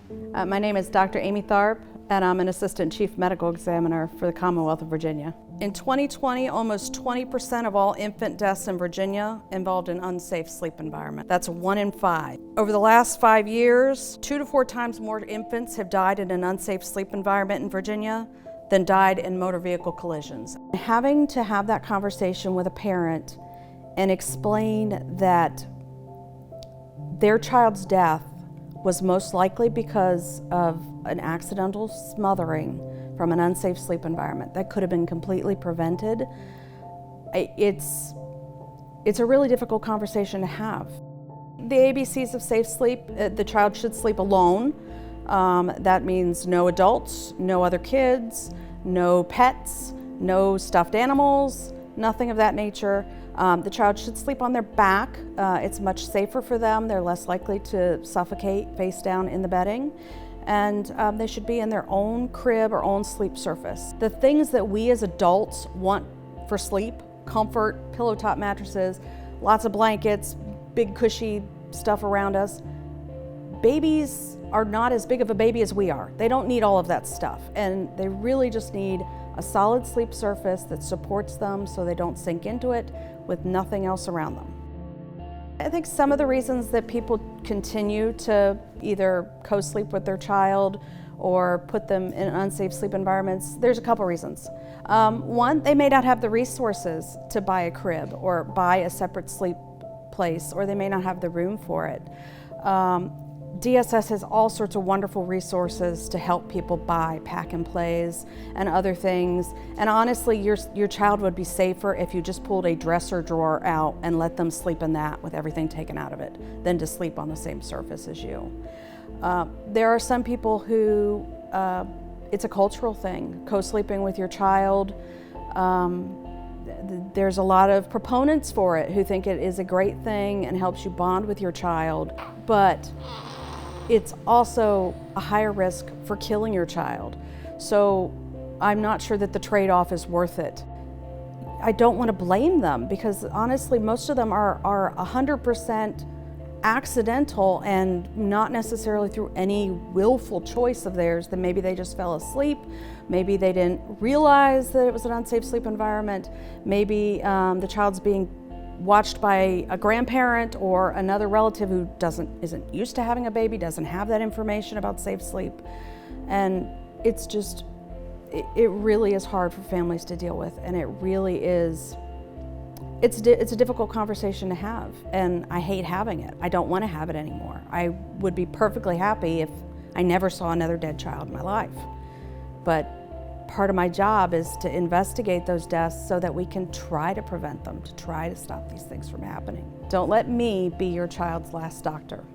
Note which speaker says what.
Speaker 1: My name is Dr. Amy Tharp, and I'm an Assistant Chief Medical Examiner for the Commonwealth of Virginia. In 2020, almost 20% of all infant deaths in Virginia involved an unsafe sleep environment. That's 1 in 5. Over the last 5 years, 2 to 4 times more infants have died in an unsafe sleep environment in Virginia than died in motor vehicle collisions. Having to have that conversation with a parent and explain that their child's death was most likely because of an accidental smothering from an unsafe sleep environment that could have been completely prevented. It's a really difficult conversation to have. The ABCs of safe sleep: the child should sleep alone. That means no adults, no other kids, no pets, no stuffed animals, nothing of that nature. The child should sleep on their back. It's much safer for them. They're less likely to suffocate face down in the bedding. And they should be in their own crib or own sleep surface. The things that we as adults want for sleep: comfort, pillow top mattresses, lots of blankets, big cushy stuff around us. Babies are not as big of a baby as we are. They don't need all of that stuff. And they really just need a solid sleep surface that supports them so they don't sink into it with nothing else around them. I think some of the reasons that people continue to either co-sleep with their child or put them in unsafe sleep environments, there's a couple reasons. One, they may not have the resources to buy a crib or buy a separate sleep place, or they may not have the room for it. DSS has all sorts of wonderful resources to help people buy pack and plays and other things. And honestly, your child would be safer if you just pulled a dresser drawer out and let them sleep in that with everything taken out of it than to sleep on the same surface as you. There are some people who, it's a cultural thing, co-sleeping with your child. There's a lot of proponents for it who think it is a great thing and helps you bond with your child, but it's also a higher risk for killing your child. So I'm not sure that the trade-off is worth it. I don't want to blame them, because honestly, most of them are 100% accidental and not necessarily through any willful choice of theirs. That maybe they just fell asleep, maybe they didn't realize that it was an unsafe sleep environment, maybe the child's being watched by a grandparent or another relative who isn't used to having a baby, doesn't have that information about safe sleep. And it's just, it really is hard for families to deal with, and it really is, it's a difficult conversation to have, and I hate having it. I don't want to have it anymore. I would be perfectly happy if I never saw another dead child in my life. But part of my job is to investigate those deaths so that we can try to prevent them, to try to stop these things from happening. Don't let me be your child's last doctor.